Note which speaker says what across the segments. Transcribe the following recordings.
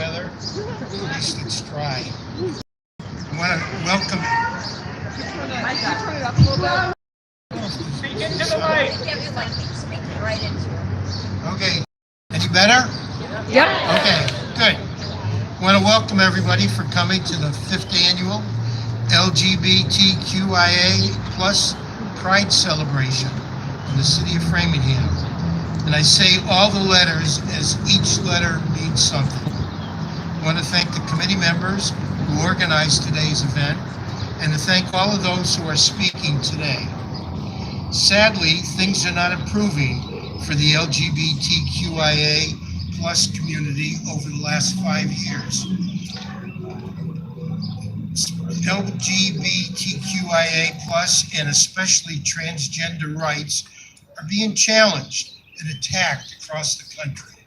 Speaker 1: together. At least let's try. I want to welcome. Okay. Any better?
Speaker 2: Yep.
Speaker 1: Okay. Good. I want to welcome everybody for coming to the 5th annual LGBTQIA plus Pride celebration in the city of Framingham. And I say all the letters as each letter means something. I want to thank the committee members who organized today's event and to thank all of those who are speaking today. Sadly, things are not improving for the LGBTQIA plus community over the last 5 years. LGBTQIA plus and especially transgender rights are being challenged and attacked across the country.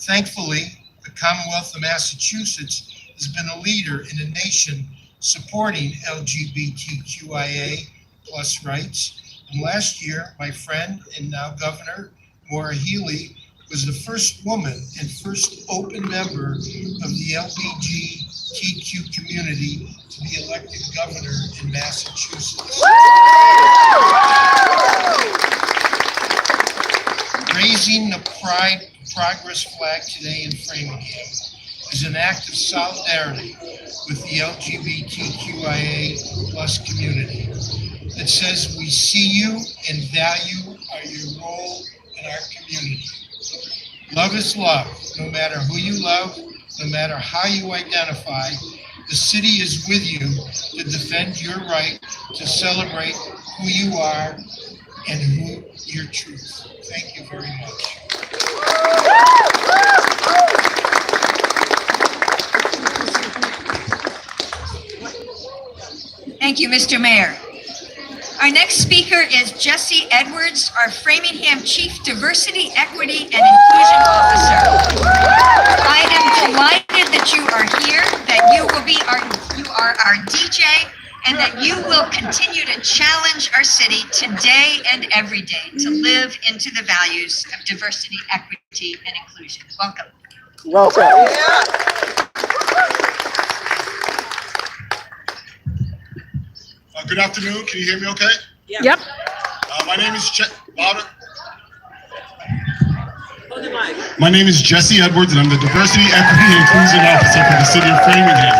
Speaker 1: Thankfully, the Commonwealth of Massachusetts has been a leader in the nation supporting LGBTQIA plus rights. And last year, my friend and now Governor Maura Healey was the first woman and first open member of the LGBTQ community to be elected governor in Massachusetts. Raising the Pride Progress flag today in Framingham is an act of solidarity with the LGBTQIA plus community. It says we see you and value your role in our community. Love is love, no matter who you love, no matter how you identify. The city is with you to defend your right to celebrate who you are and who your truth. Thank you very much.
Speaker 3: Thank you, Mr. Mayor. Our next speaker is Jesse Edwards, our Framingham Chief Diversity, Equity, and Inclusion Officer. I am delighted that you are here, that you are our DJ, and that you will continue to challenge our city today and every day to live into the values of diversity, equity, and inclusion. Welcome.
Speaker 2: Welcome.
Speaker 4: Good afternoon. Can you hear me okay?
Speaker 2: Yep.
Speaker 4: My name is Jesse Edwards, and I'm the Diversity, Equity, and Inclusion Officer for the City of Framingham.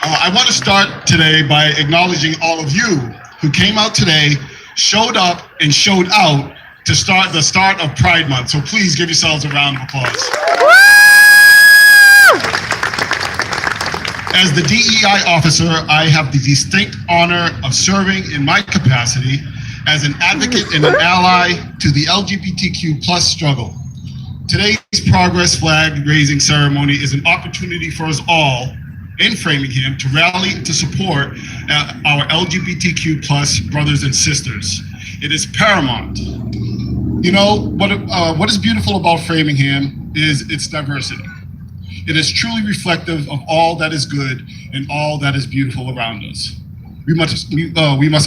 Speaker 4: I want to start today by acknowledging all of you who came out today, showed up, and showed out to start the start of Pride Month. So please give yourselves a round of applause. As the DEI officer, I have the distinct honor of serving in my capacity as an advocate and an ally to the LGBTQ plus struggle. Today's Progress flag raising ceremony is an opportunity for us all in Framingham to rally to support our LGBTQ plus brothers and sisters. It is paramount. You know, what is beautiful about Framingham is its diversity. It is truly reflective of all that is good and all that is beautiful around us. We must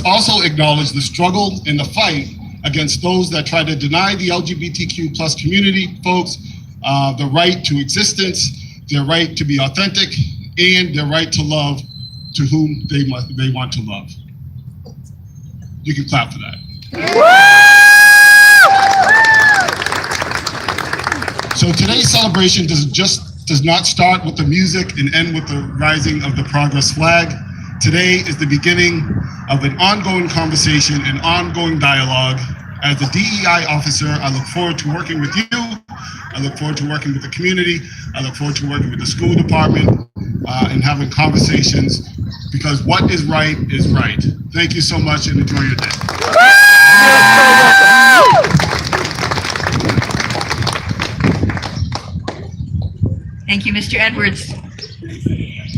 Speaker 4: also acknowledge the struggle and the fight against those that try to deny the LGBTQ plus community folks the right to existence, their right to be authentic, and their right to love to whom they want to love. You can clap for that. So today's celebration does not start with the music and end with the rising of the Progress flag. Today is the beginning of an ongoing conversation and ongoing dialogue. As the DEI officer, I look forward to working with you. I look forward to working with the community. I look forward to working with the school department and having conversations, because what is right is right. Thank you so much and enjoy your day.
Speaker 3: Thank you, Mr. Edwards.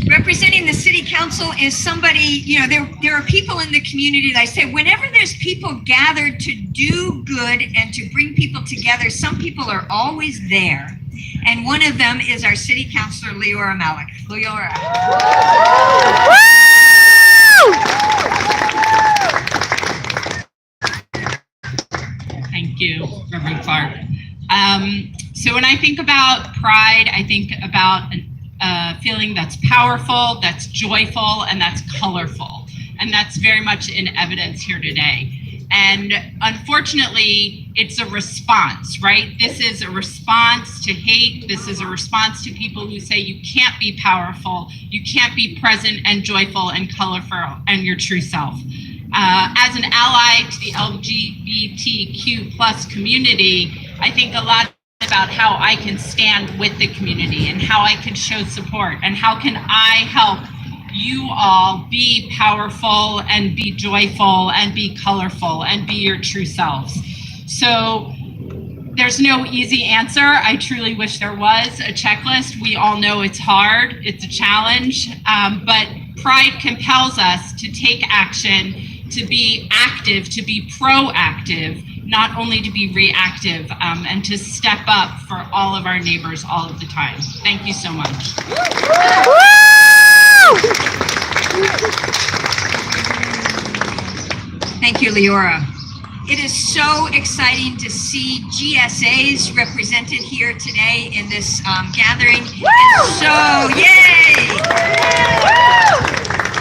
Speaker 3: Representing the city council is somebody, you know, there are people in the community that I say, whenever there's people gathered to do good and to bring people together, some people are always there. And one of them is our city councilor, Leora Malik. Leora.
Speaker 5: Thank you, Reverend Clark. So when I think about pride, I think about a feeling that's powerful, that's joyful, and that's colorful. And that's very much in evidence here today. And unfortunately, it's a response, right? This is a response to hate. This is a response to people who say you can't be powerful, you can't be present and joyful and colorful and your true self. As an ally to the LGBTQ plus community, I think a lot about how I can stand with the community and how I can show support and how can I help you all be powerful and be joyful and be colorful and be your true selves. So there's no easy answer. I truly wish there was a checklist. We all know it's hard, it's a challenge, but pride compels us to take action, to be active, to be proactive, not only to be reactive, and to step up for all of our neighbors all of the time. Thank you so much.
Speaker 3: Thank you, Leora. It is so exciting to see GSAs represented here today in this gathering.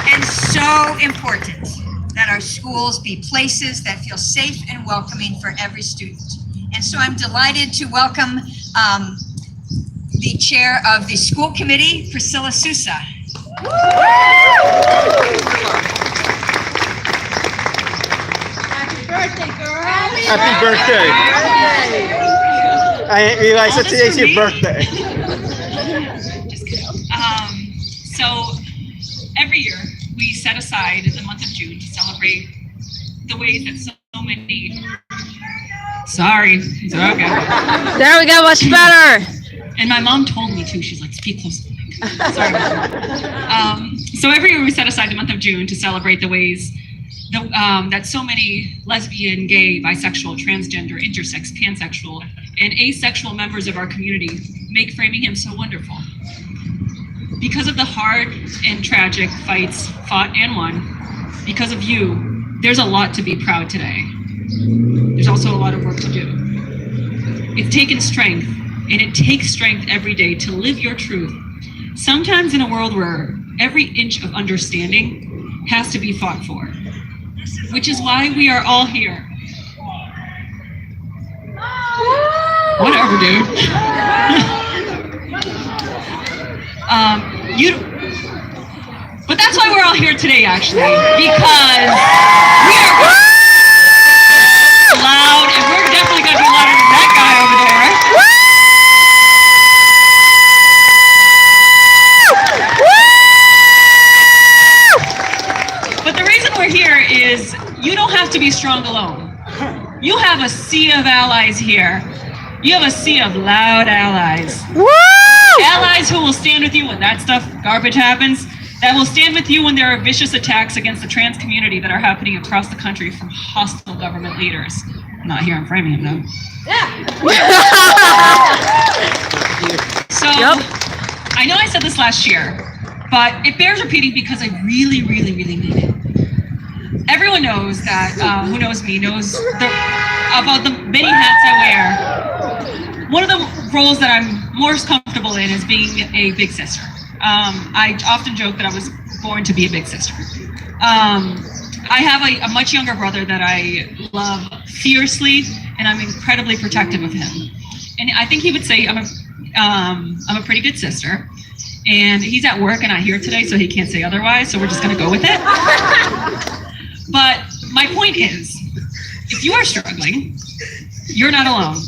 Speaker 3: And so important that our schools be places that feel safe and welcoming for every student. And so I'm delighted to welcome the chair of the school committee, Priscilla Sousa.
Speaker 2: Happy birthday, girl.
Speaker 6: Happy birthday. I didn't realize that today's your birthday.
Speaker 5: Just kidding. So every year we set aside the month of June to celebrate the ways that so many. Sorry, it's okay.
Speaker 2: There we go, much better.
Speaker 5: And my mom told me too. She's like, speak close to the mic. Sorry about that. So every year we set aside the month of June to celebrate the ways that so many lesbian, gay, bisexual, transgender, intersex, pansexual, and asexual members of our community make Framingham so wonderful. Because of the hard and tragic fights fought and won, because of you, there's a lot to be proud today. There's also a lot of work to do. It's taken strength, and it takes strength every day to live your truth. Sometimes in a world where every inch of understanding has to be fought for, which is why we are all here. Whatever, dude. But that's why we're all here today, actually, because we are loud, and we're definitely going to be louder than that guy over there. But the reason we're here is you don't have to be strong alone. You have a sea of allies here. You have a sea of loud allies.
Speaker 2: Woo!
Speaker 5: Allies who will stand with you when that garbage happens, that will stand with you when there are vicious attacks against the trans community that are happening across the country from hostile government leaders. Not here in Framingham, though. So, I know I said this last year, but it bears repeating because I really, really, really mean it. Everyone knows that, who knows me, knows about the many hats I wear. One of the roles that I'm most comfortable in is being a big sister. I often joke that I was born to be a big sister. I have a much younger brother that I love fiercely, and I'm incredibly protective of him. And I think he would say I'm a pretty good sister. And he's at work and not here today, so he can't say otherwise, so we're just gonna go with it. But my point is, if you are struggling, you're not alone.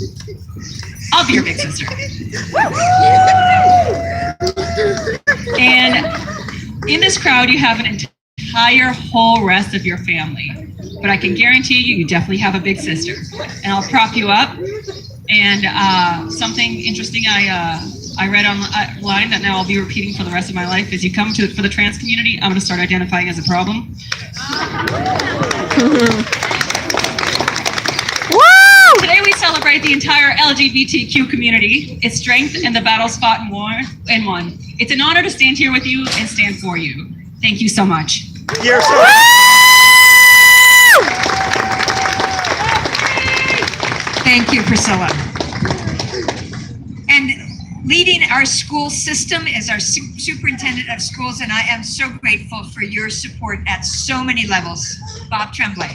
Speaker 5: I'll be your big sister. And in this crowd, you have an entire whole rest of your family. But I can guarantee you, you definitely have a big sister. And I'll prop you up. And something interesting I read online that now I'll be repeating for the rest of my life is you come to for the trans community, I'm gonna start identifying as a problem. Today we celebrate the entire LGBTQ community, its strength, and the battles fought and won. It's an honor to stand here with you and stand for you. Thank you so much.
Speaker 6: You're so
Speaker 3: Thank you, Priscilla. Leading our school system is our superintendent of schools, and I am so grateful for your support at so many levels. Bob Tremblay.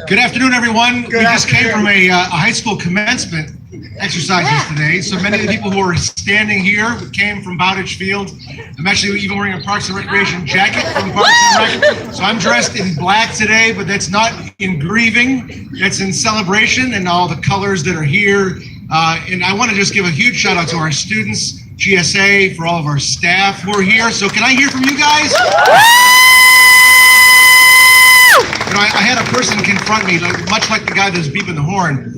Speaker 7: Good afternoon, everyone.
Speaker 6: Good
Speaker 7: We just came
Speaker 6: afternoon.
Speaker 7: from a high school commencement exercises today. So many of the people who are standing here came from Bowditch Field. I'm actually even wearing a Parks and Recreation jacket from Parks and Rec. So I'm dressed in black today, but that's not in grieving. That's in celebration and all the colors that are here. And I want to just give a huge shout out to our students, GSA, for all of our staff who are here. So can I hear from you guys? You know, I had a person confront me, much like the guy that's beeping the horn,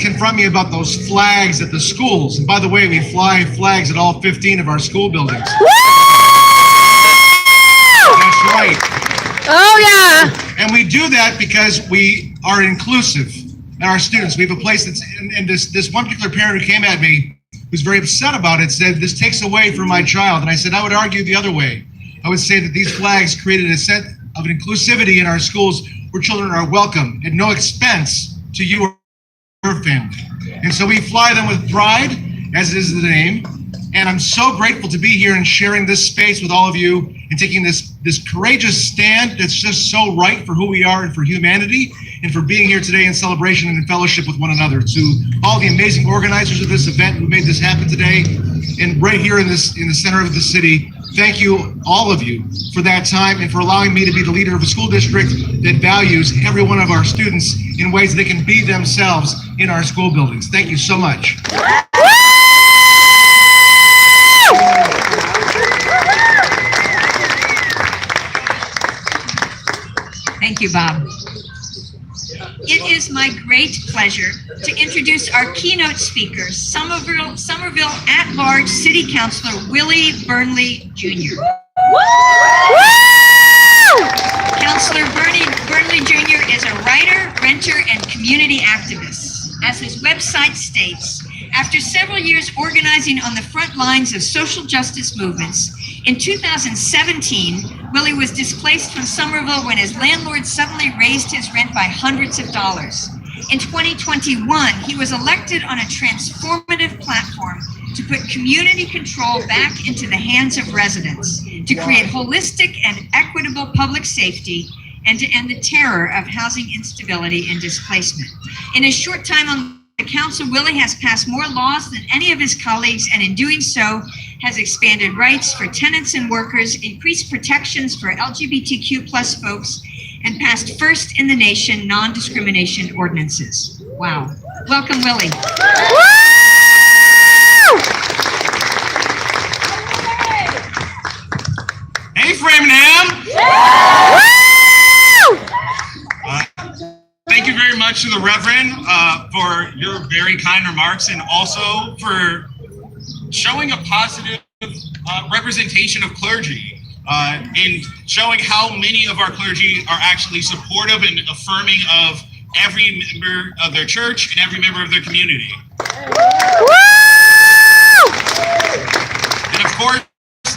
Speaker 7: confront me about those flags at the schools. And by the way, we fly flags at all 15 of our school buildings. That's right.
Speaker 2: Oh, yeah.
Speaker 7: And we do that because we are inclusive in our students. We have a place that's, and this one particular parent who came at me, who's very upset about it, said, this takes away from my child. And I said, I would argue the other way. I would say that these flags created a set of inclusivity in our schools where children are welcome at no expense to you or your family. And so we fly them with pride, as is the name. And I'm so grateful to be here and sharing this space with all of you and taking this courageous stand that's just so right for who we are and for humanity and for being here today in celebration and in fellowship with one another. To all the amazing organizers of this event who made this happen today and right here in the center of the city, thank you, all of you, for that time and for allowing me to be the leader of a school district that values every one of our students in ways that they can be themselves in our school buildings. Thank you so much.
Speaker 3: Thank you, Bob. It is my great pleasure to introduce our keynote speaker, Somerville at-large City Councilor Willie Burnley Jr. Councilor Burnley Jr. is a writer, renter, and community activist. As his website states, after several years organizing on the front lines of social justice movements, in 2017, Willie was displaced from Somerville when his landlord suddenly raised his rent by hundreds of dollars. In 2021, he was elected on a transformative platform to put community control back into the hands of residents, to create holistic and equitable public safety, and to end the terror of housing instability and displacement. In his short time on the council, Willie has passed more laws than any of his colleagues, and in doing so, has expanded rights for tenants and workers, increased protections for LGBTQ+ folks, and passed first in the nation non-discrimination ordinances. Wow. Welcome, Willie.
Speaker 8: Hey, Framingham! Thank you very much to the Reverend for your very kind remarks and also for showing a positive representation of clergy and showing how many of our clergy are actually supportive and affirming of every member of their church and every member of their community. And of course,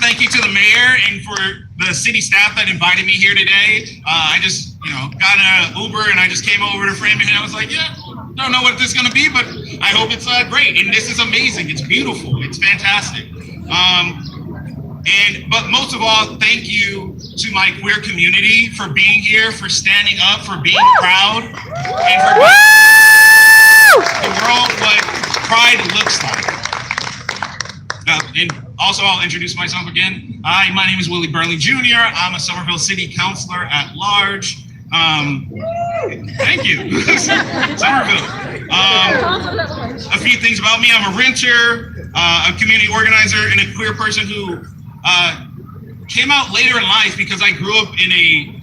Speaker 8: thank you to the mayor and for the city staff that invited me here today. I just, got an Uber and I just came over to Framingham and I was like, yeah, don't know what this is going to be, but I hope it's great. And this is amazing. It's beautiful. It's fantastic. But most of all, thank you to my queer community for being here, for standing up, for being proud, and for being the world what pride looks like. And also, I'll introduce myself again. Hi, my name is Willie Burnley Jr. I'm a Somerville City Councilor at large. Thank you, Somerville. A few things about me. I'm a renter, a community organizer, and a queer person who came out later in life because I grew up in a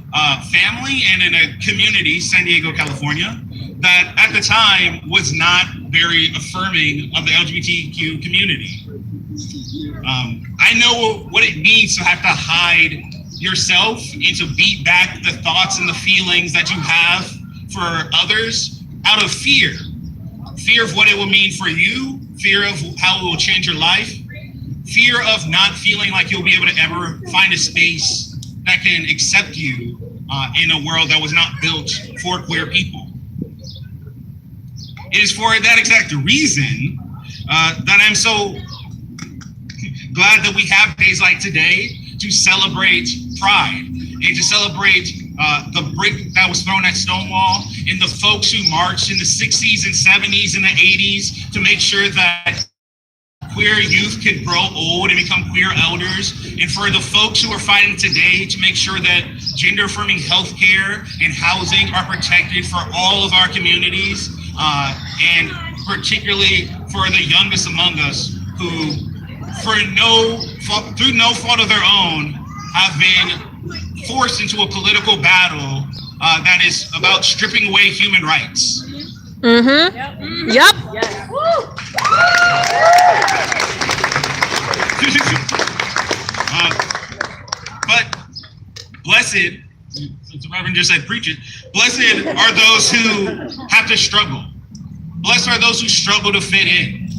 Speaker 8: family and in a community, San Diego, California, that at the time was not very affirming of the LGBTQ community. I know what it means to have to hide yourself and to beat back the thoughts and the feelings that you have for others out of fear. Fear of what it will mean for you, fear of how it will change your life, fear of not feeling like you'll be able to ever find a space that can accept you in a world that was not built for queer people. It is for that exact reason that I'm so glad that we have days like today to celebrate Pride and to celebrate the brick that was thrown at Stonewall and the folks who marched in the 60s and 70s and the 80s to make sure that queer youth could grow old and become queer elders, and for the folks who are fighting today to make sure that gender-affirming healthcare and housing are protected for all of our communities, and particularly for the youngest among us who, through no fault of their own, have been forced into a political battle that is about stripping away human rights.
Speaker 2: Mm-hmm. Yep.
Speaker 8: But blessed, since the Reverend just said preach it, blessed are those who have to struggle. Blessed are those who struggle to fit in,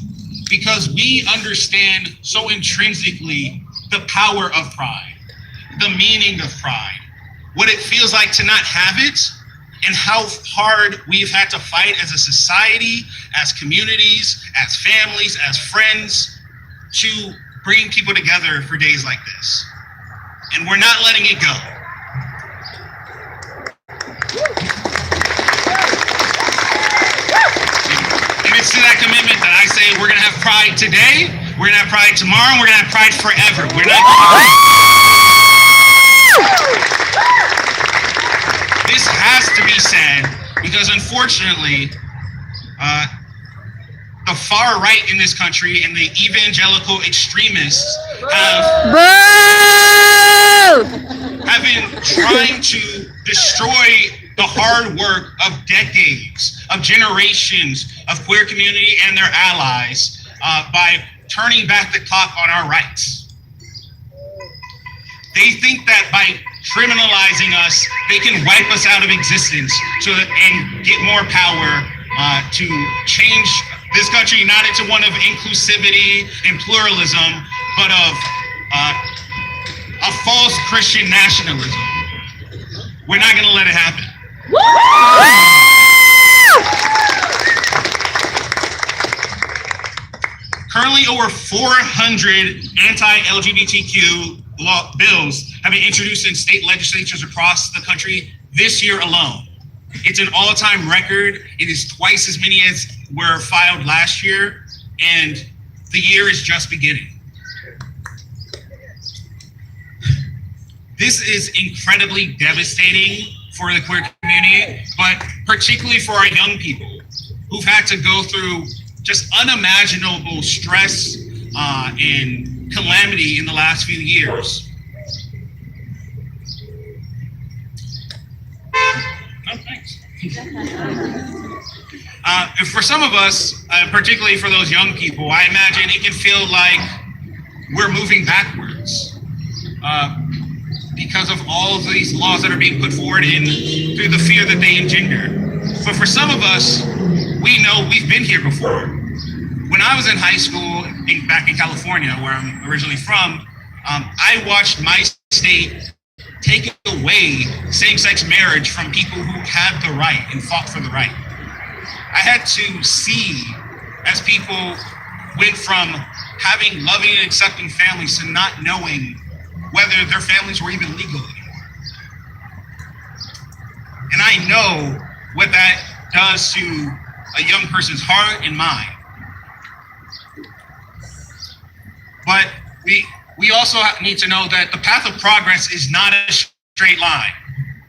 Speaker 8: because we understand so intrinsically the power of pride, the meaning of pride, what it feels like to not have it, and how hard we've had to fight as a society, as communities, as families, as friends, to bring people together for days like this. And we're not letting it go. And it's to that commitment that I say we're gonna have Pride today, we're gonna have Pride tomorrow, and we're gonna have Pride forever. We're not. This has to be said because unfortunately, the far right in this country and the evangelical extremists have been trying to destroy the hard work of decades, of generations of queer community and their allies by turning back the clock on our rights. They think that by criminalizing us, they can wipe us out of existence and get more power to change this country not into one of inclusivity and pluralism, but of a false Christian nationalism. We're not going to let it happen. Currently, over 400 anti-LGBTQ bills have been introduced in state legislatures across the country this year alone. It's an all-time record. It is twice as many as were filed last year, and the year is just beginning. This is incredibly devastating for the queer community, but particularly for our young people who've had to go through just unimaginable stress and calamity in the last few years. Oh, thanks. For some of us, particularly for those young people, I imagine it can feel like we're moving backwards because of all of these laws that are being put forward through the fear that they engender. But for some of us, we know we've been here before. When I was in high school back in California, where I'm originally from, I watched my state take away same-sex marriage from people who had the right and fought for the right. I had to see as people went from having loving and accepting families to not knowing whether their families were even legal anymore. And I know what that does to a young person's heart and mind. But we also need to know that the path of progress is not a straight line.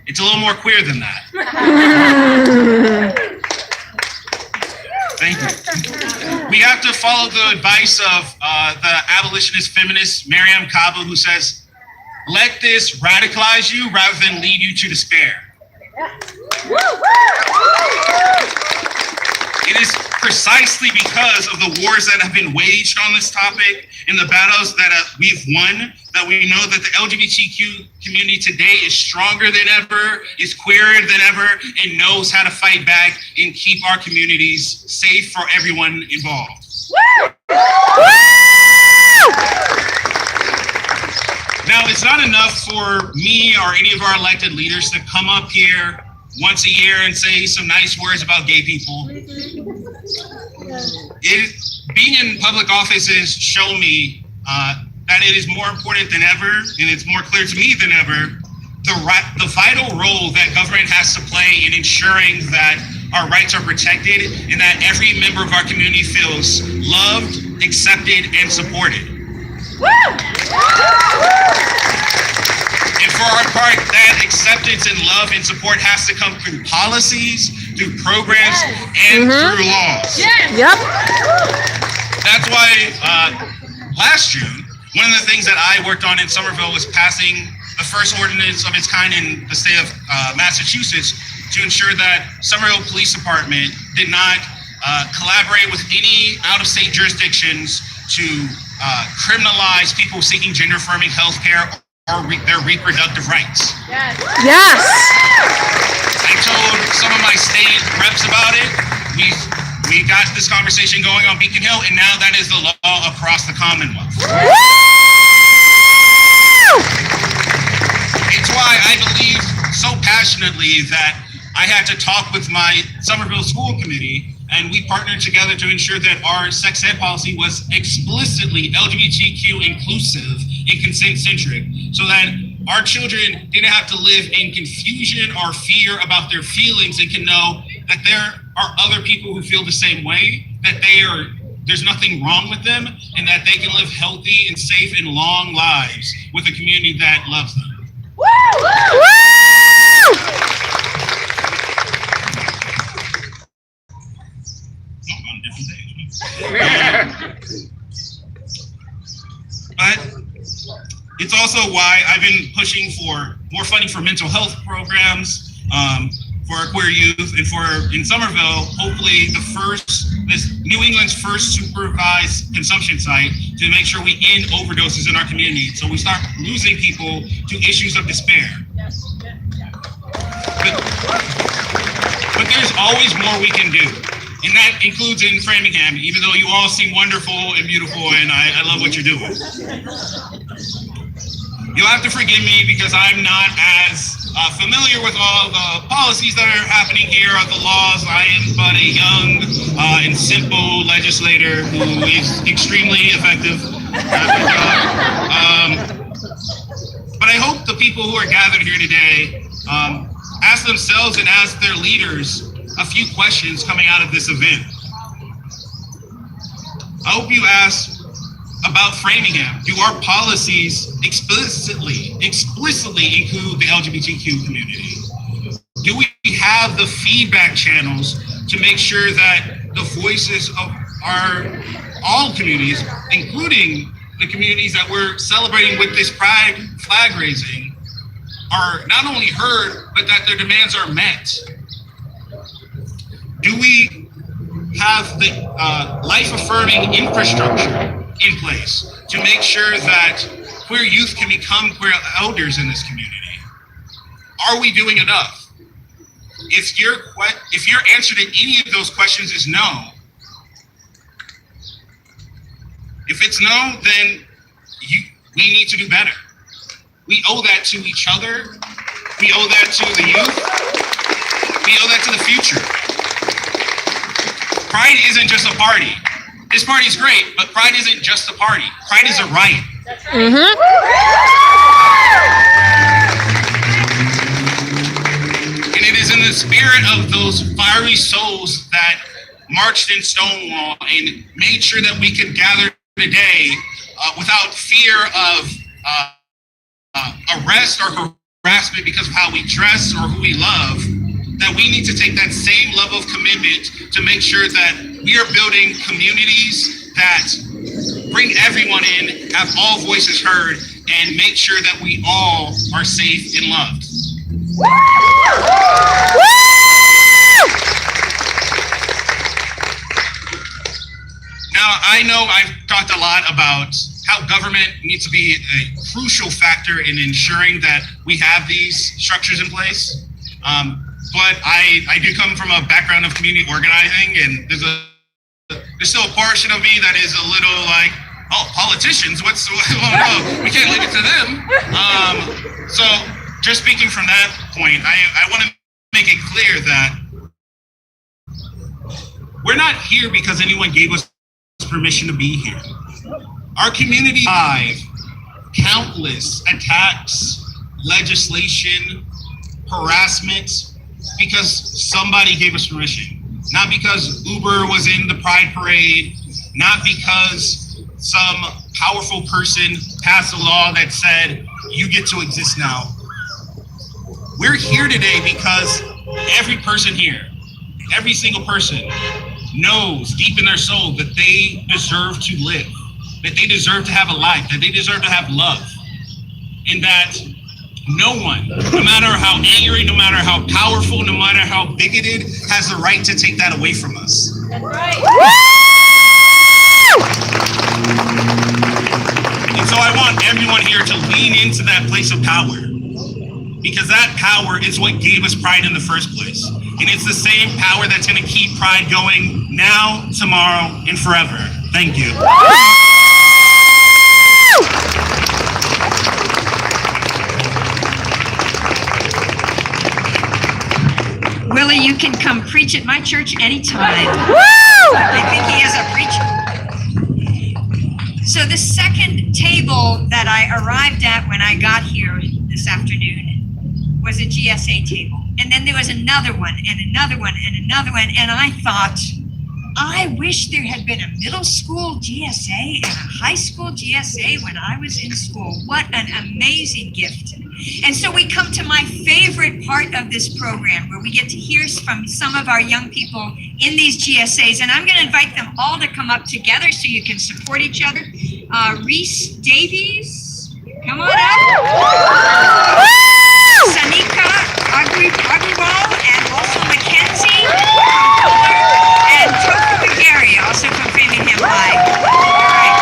Speaker 8: It's a little more queer than that. Thank you. We have to follow the advice of the abolitionist feminist Mariame Kaba, who says, "Let this radicalize you rather than lead you to despair." It is precisely because of the wars that have been waged on this topic and the battles that we've won that we know that the LGBTQ community today is stronger than ever, is queerer than ever, and knows how to fight back and keep our communities safe for everyone involved. Now, it's not enough for me or any of our elected leaders to come up here once a year and say some nice words about gay people. Being in public offices show me that it is more important than ever, and it's more clear to me than ever, the vital role that government has to play in ensuring that our rights are protected and that every member of our community feels loved, accepted, and supported. And for our part, that acceptance and love and support has to come through policies, through programs, and through laws.
Speaker 2: Yep.
Speaker 8: That's why last June, one of the things that I worked on in Somerville was passing the first ordinance of its kind in the state of Massachusetts to ensure that Somerville Police Department did not collaborate with any out-of-state jurisdictions to criminalize people seeking gender-affirming health care or their reproductive rights.
Speaker 2: Yes.
Speaker 8: I told some of my state reps about it. We got this conversation going on Beacon Hill, and now that is the law across the Commonwealth. It's why I believe so passionately that I had to talk with my Somerville School Committee, and we partnered together to ensure that our sex ed policy was explicitly LGBTQ inclusive and consent-centric, so that our children didn't have to live in confusion or fear about their feelings and can know that there are other people who feel the same way, that there's nothing wrong with them, and that they can live healthy and safe and long lives with a community that loves them. But it's also why I've been pushing for more funding for mental health programs, for our queer youth, and in Somerville, hopefully this New England's first supervised consumption site to make sure we end overdoses in our community, so we start losing people to issues of despair. But there's always more we can do, and that includes in Framingham, even though you all seem wonderful and beautiful, and I love what you're doing. You'll have to forgive me because I'm not as familiar with all the policies that are happening here, or the laws. I am but a young and simple legislator who is extremely effective at my job. But I hope the people who are gathered here today ask themselves and ask their leaders a few questions coming out of this event. I hope you ask about Framingham. Do our policies explicitly include the LGBTQ community? Do we have the feedback channels to make sure that the voices of all communities, including the communities that we're celebrating with this Pride flag raising, are not only heard, but that their demands are met? Do we have the life-affirming infrastructure in place to make sure that queer youth can become queer elders in this community? Are we doing enough? If your answer to any of those questions is no, if it's no, then we need to do better. We owe that to each other. We owe that to the youth. We owe that to the future. Pride isn't just a party. This party's great, but Pride isn't just a party. Pride is a right. And it is in the spirit of those fiery souls that marched in Stonewall and made sure that we could gather today without fear of arrest or harassment because of how we dress or who we love, that we need to take that same level of commitment to make sure that we are building communities that bring everyone in, have all voices heard, and make sure that we all are safe and loved. Now, I know I've talked a lot about how government needs to be a crucial factor in ensuring that we have these structures in place. But I do come from a background of community organizing, and there's still a portion of me that is a little like, oh, politicians, oh no, we can't leave it to them. So just speaking from that point, I want to make it clear that we're not here because anyone gave us permission to be here. Our community survived countless attacks, legislation, harassment, because somebody gave us permission. Not because Uber was in the Pride Parade, not because some powerful person passed a law that said, you get to exist now. We're here today because every person here, every single person knows deep in their soul that they deserve to live, that they deserve to have a life, that they deserve to have love, and that no one, no matter how angry, no matter how powerful, no matter how bigoted, has the right to take that away from us.
Speaker 3: That's right.
Speaker 8: And so I want everyone here to lean into that place of power, because that power is what gave us Pride in the first place. And it's the same power that's going to keep Pride going now, tomorrow, and forever. Thank you.
Speaker 3: Willie, you can come preach at my church anytime. I think he is a preacher. So the second table that I arrived at when I got here this afternoon was a GSA table. And then there was another one and another one and another one. And I thought, I wish there had been a middle school GSA and a high school GSA when I was in school. What an amazing gift. And so we come to my favorite part of this program, where we get to hear from some of our young people in these GSAs. And I'm going to invite them all to come up together so you can support each other. Reese Davies, come on up. Sanika Agrawal, and also Mackenzie and Tofu Bagari, also from Framingham Pride. All right.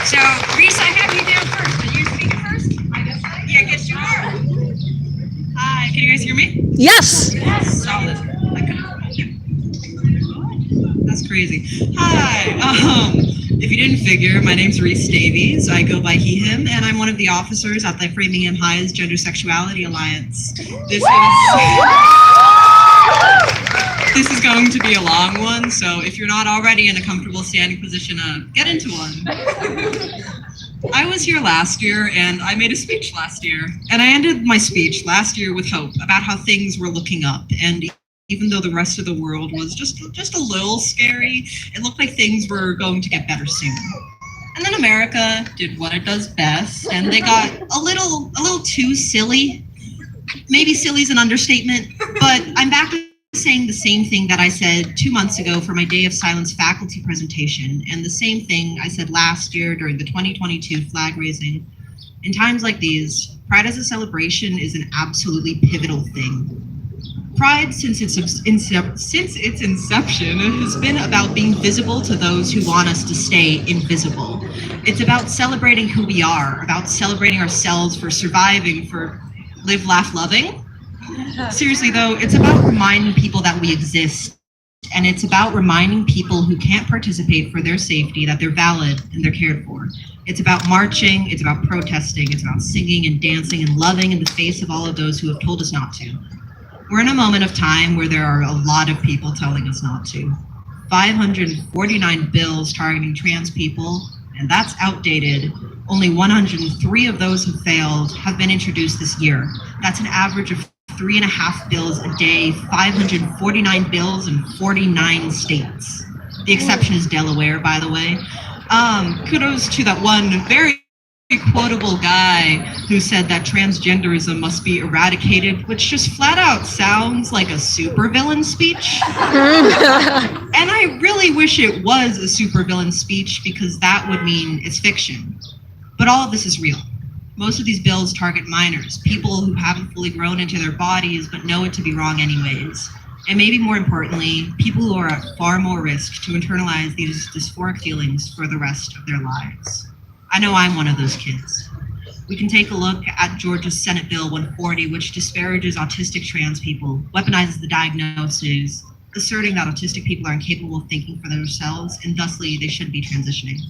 Speaker 3: So, Reese, I have you down first. Are you speaking first? I guess you are. Hi, can you guys hear me?
Speaker 2: Yes.
Speaker 3: Solid.
Speaker 9: That's crazy. Hi. If you didn't figure, my name's Reese Davies. I go by he, him, and I'm one of the officers at the Framingham High's Gender Sexuality Alliance. This is going to be a long one, so if you're not already in a comfortable standing position, get into one. I was here last year, and I made a speech last year. And I ended my speech last year with hope about how things were looking up. And even though the rest of the world was just a little scary, it looked like things were going to get better soon. And then America did what it does best, and they got a little too silly. Maybe silly is an understatement, but I'm back to saying the same thing that I said 2 months ago for my Day of Silence faculty presentation, and the same thing I said last year during the 2022 flag raising. In times like these, Pride as a celebration is an absolutely pivotal thing. Pride, since its inception, has been about being visible to those who want us to stay invisible. It's about celebrating who we are, about celebrating ourselves for surviving, for live, laugh, loving. Seriously though, it's about reminding people that we exist, and it's about reminding people who can't participate for their safety that they're valid and they're cared for. It's about marching, it's about protesting, it's about singing and dancing and loving in the face of all of those who have told us not to. We're in a moment of time where there are a lot of people telling us not to. 549 bills targeting trans people, and that's outdated. Only 103 of those have failed, have been introduced this year. That's an average of 3.5 bills a day, 549 bills in 49 states. The exception is Delaware, by the way. Kudos to that one very quotable guy who said that transgenderism must be eradicated, which just flat out sounds like a supervillain speech. And I really wish it was a supervillain speech, because that would mean it's fiction. But all of this is real. Most of these bills target minors, people who haven't fully grown into their bodies but know it to be wrong anyways. And maybe more importantly, people who are at far more risk to internalize these dysphoric feelings for the rest of their lives. I know I'm one of those kids. We can take a look at Georgia's Senate Bill 140, which disparages autistic trans people, weaponizes the diagnoses, asserting that autistic people are incapable of thinking for themselves, and thusly they should be transitioning.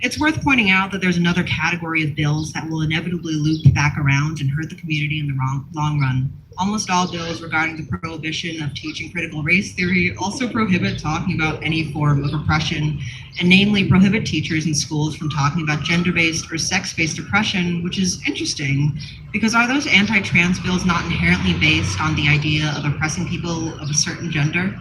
Speaker 9: It's worth pointing out that there's another category of bills that will inevitably loop back around and hurt the community in the long run. Almost all bills regarding the prohibition of teaching critical race theory also prohibit talking about any form of oppression, and namely prohibit teachers in schools from talking about gender-based or sex-based oppression, which is interesting, because are those anti-trans bills not inherently based on the idea of oppressing people of a certain gender?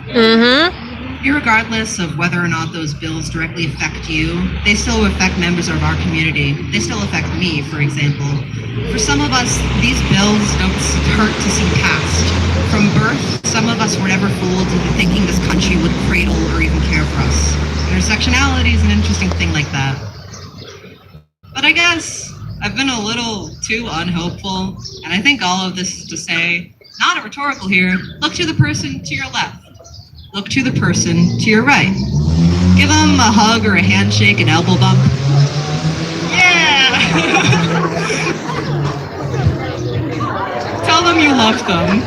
Speaker 2: Mm-hmm.
Speaker 9: Irregardless of whether or not those bills directly affect you, they still affect members of our community. They still affect me, for example. For some of us, these bills don't hurt to see past. From birth, some of us were never fooled into thinking this country would cradle or even care for us. Intersectionality is an interesting thing like that. But I guess I've been a little too unhopeful, and I think all of this is to say, not a rhetorical here, look to the person to your left. Look to the person to your right. Give them a hug or a handshake, an elbow bump. Yeah! Tell them you love them.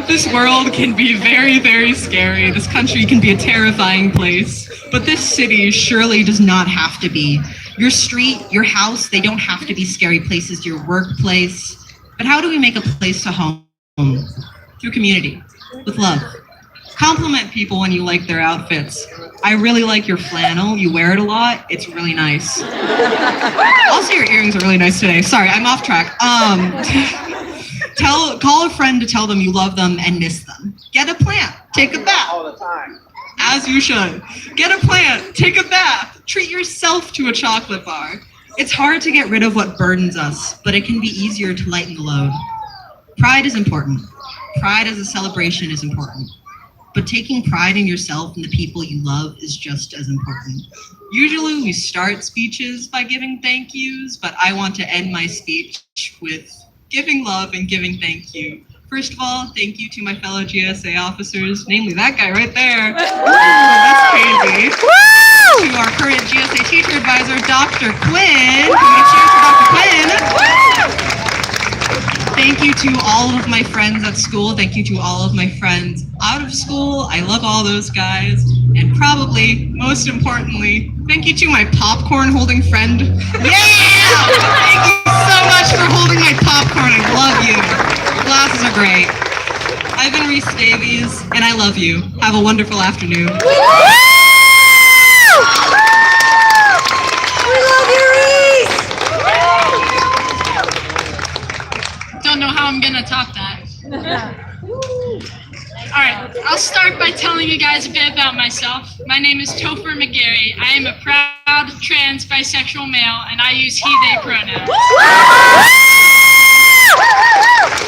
Speaker 9: This world can be very, very scary. This country can be a terrifying place. But this city surely does not have to be. Your street, your house, they don't have to be scary places, your workplace. But how do we make a place to home? Through community, with love. Compliment people when you like their outfits. I really like your flannel. You wear it a lot. It's really nice. Also, your earrings are really nice today. Sorry, I'm off track. Call a friend to tell them you love them and miss them. Get a plant. Take a bath.
Speaker 6: All the time.
Speaker 9: As you should. Get a plant. Take a bath. Treat yourself to a chocolate bar. It's hard to get rid of what burdens us, but it can be easier to lighten the load. Pride is important. Pride as a celebration is important. But taking pride in yourself and the people you love is just as important. Usually we start speeches by giving thank yous, but I want to end my speech with giving love and giving thank you. First of all, thank you to my fellow GSA officers, namely that guy right there. That's crazy. To our current GSA teacher advisor, Dr. Quinn. Can we cheers for Dr. Quinn? Thank you to all of my friends at school. Thank you to all of my friends out of school. I love all those guys. And probably, most importantly, thank you to my popcorn holding friend. Yeah! Thank you so much for holding my popcorn. I love you. Glasses are great. I've been Reese Davies, and I love you. Have a wonderful afternoon.
Speaker 10: Don't know how I'm gonna top that. All right, I'll start by telling you guys a bit about myself. My name is Topher McGarry. I am a proud trans bisexual male, and I use he/they pronouns.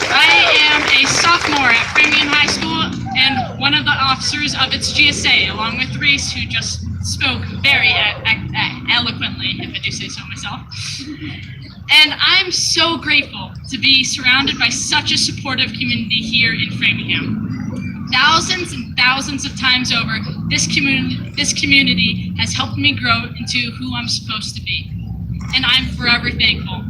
Speaker 10: I am a sophomore at Framingham High School and one of the officers of its GSA, along with Reese, who just spoke very eloquently, if I do say so myself. And I'm so grateful to be surrounded by such a supportive community here in Framingham. Thousands and thousands of times over, this community has helped me grow into who I'm supposed to be. And I'm forever thankful.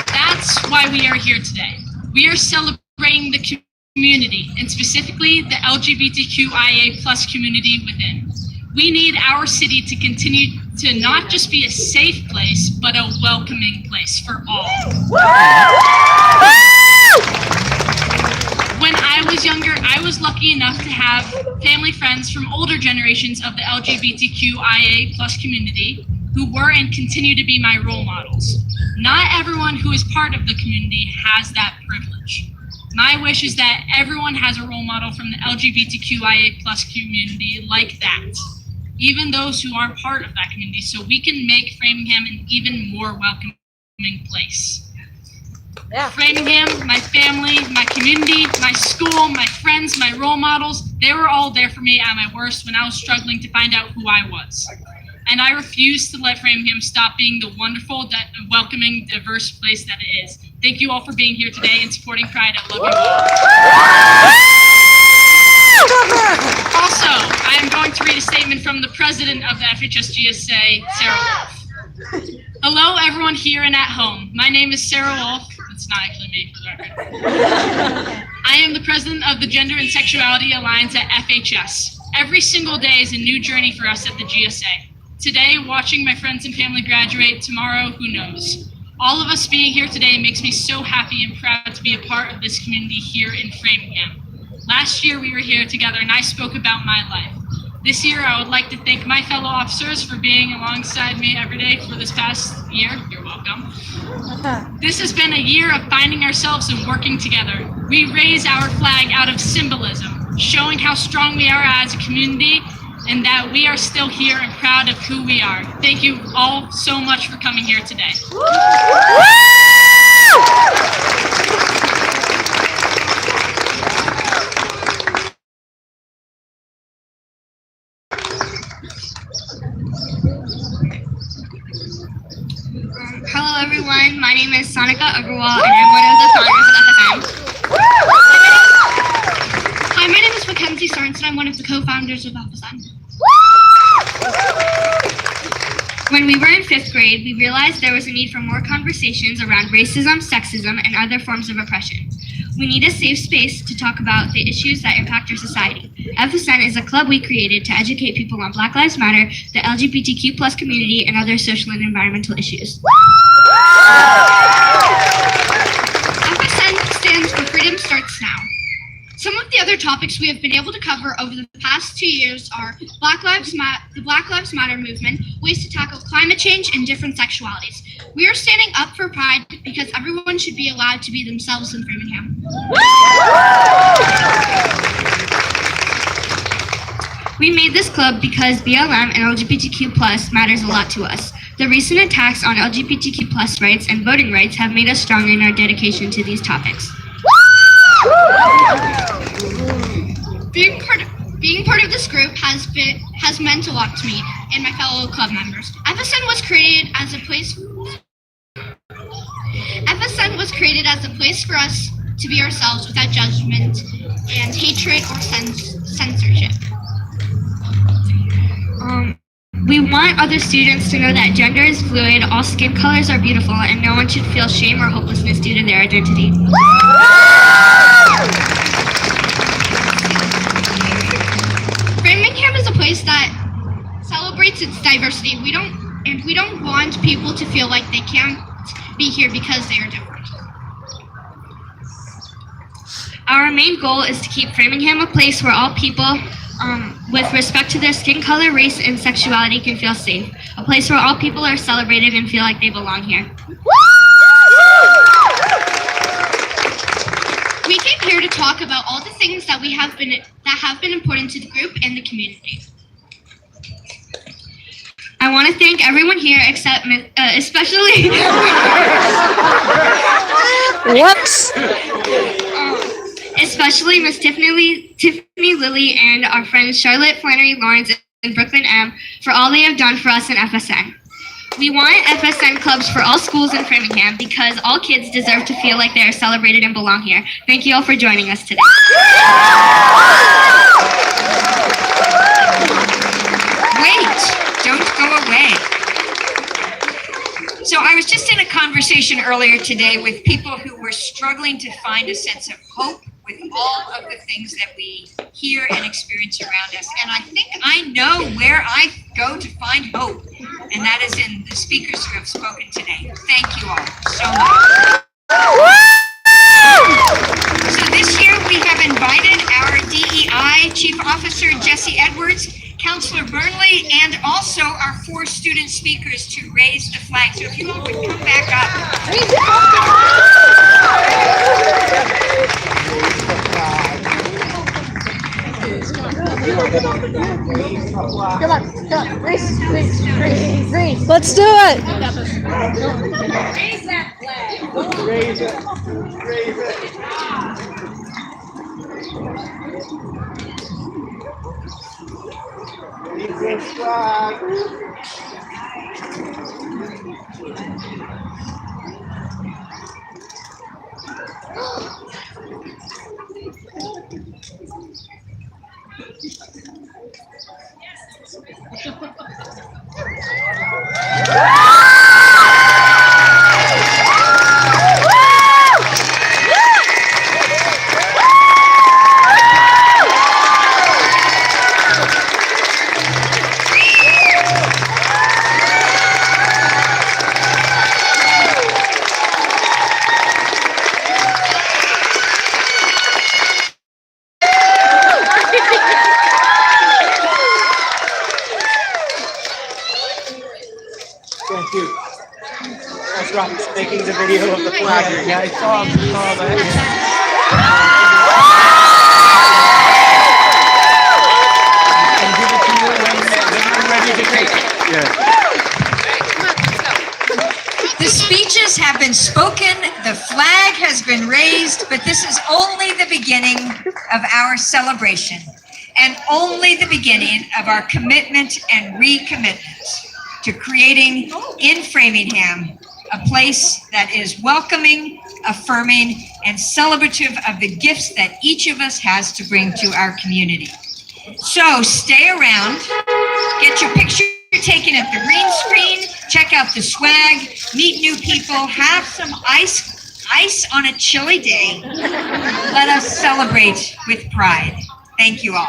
Speaker 10: That's why we are here today. We are celebrating the community, and specifically the LGBTQIA+ community within. We need our city to continue to not just be a safe place, but a welcoming place for all. When I was younger, I was lucky enough to have family friends from older generations of the LGBTQIA+ community who were and continue to be my role models. Not everyone who is part of the community has that privilege. My wish is that everyone has a role model from the LGBTQIA+ community like that, even those who aren't part of that community, so we can make Framingham an even more welcoming place. Yeah. Framingham, my family, my community, my school, my friends, my role models, they were all there for me at my worst when I was struggling to find out who I was. And I refuse to let Framingham stop being the wonderful, welcoming, diverse place that it is. Thank you all for being here today and supporting Pride. I love you all. Also, I am going to read a statement from the president of the FHS-GSA, Sarah Wolf. Hello, everyone here and at home. My name is Sarah Wolf. Let's It's not actually me, for the record. I am the president of the Gender and Sexuality Alliance at FHS. Every single day is a new journey for us at the GSA. Today, watching my friends and family graduate. Tomorrow, who knows? All of us being here today makes me so happy and proud to be a part of this community here in Framingham. Last year, we were here together and I spoke about my life. This year, I would like to thank my fellow officers for being alongside me every day for this past year. You're welcome. This has been a year of finding ourselves and working together. We raise our flag out of symbolism, showing how strong we are as a community and that we are still here and proud of who we are. Thank you all so much for coming here today.
Speaker 2: Hello everyone, my name is Sonika Agarwal and I'm one of the founders of FSN. Hi, my name is Mackenzie Sorensen. I'm one of the co-founders of FSN. When we were in 5th grade, we realized there was a need for more conversations around racism, sexism, and other forms of oppression. We need a safe space to talk about the issues that impact our society. FSN is a club we created to educate people on Black Lives Matter, the LGBTQ+ community, and other social and environmental issues. FSN stands for Freedom Starts Now. Some of the other topics we have been able to cover over the past 2 years are the Black Lives Matter movement, ways to tackle climate change, and different sexualities. We are standing up for Pride because everyone should be allowed to be themselves in Framingham. We made this club because BLM and LGBTQ+ matters a lot to us. The recent attacks on LGBTQ+ rights and voting rights have made us stronger in our dedication to these topics. Being part of this group has meant a lot to me and my fellow club members. FSN was created as a place for us to be ourselves without judgment and hatred or censorship. We want other students to know that gender is fluid, all skin colors are beautiful, and no one should feel shame or hopelessness due to their identity. Framingham is a place that celebrates its diversity. We don't want people to feel like they can't be here because they are different. Our main goal is to keep Framingham a place where all people, with respect to their skin color, race, and sexuality, can feel safe. A place where all people are celebrated and feel like they belong here. We came here to talk about all the things that have been important to the group and the community. I want to thank everyone here, especially
Speaker 11: Whoops.
Speaker 2: Especially Miss Tiffany Lilly and our friends Charlotte, Flannery, Lawrence, and Brooklyn M. for all they have done for us in FSN. We want FSN clubs for all schools in Framingham because all kids deserve to feel like they are celebrated and belong here. Thank you all for joining us today.
Speaker 3: Wait, don't go away. So I was just in a conversation earlier today with people who were struggling to find a sense of hope with all of the things that we hear and experience around us. And I think I know where I go to find hope, and that is in the speakers who have spoken today. Thank you all so much. So this year we have invited our DEI Chief Officer Jesse Edwards, Counselor Burnley, and also our 4 student speakers to raise the flag. So if you all would come back up.
Speaker 11: Come on, Grace. Let's do it.
Speaker 10: Raise that flag.
Speaker 6: Raise it. Raise this flag. Thank you. That's Rock's making the video of the flag. Yeah, I saw that. And give it to you when you're ready to take it.
Speaker 3: The speeches have been spoken, the flag has been raised, but this is only the beginning of our celebration and only the beginning of our commitment and recommitment to creating in Framingham a place that is welcoming, affirming, and celebrative of the gifts that each of us has to bring to our community. So stay around, get your picture taken at the green screen, check out the swag, meet new people, have some ice on a chilly day. Let us celebrate with pride. Thank you all.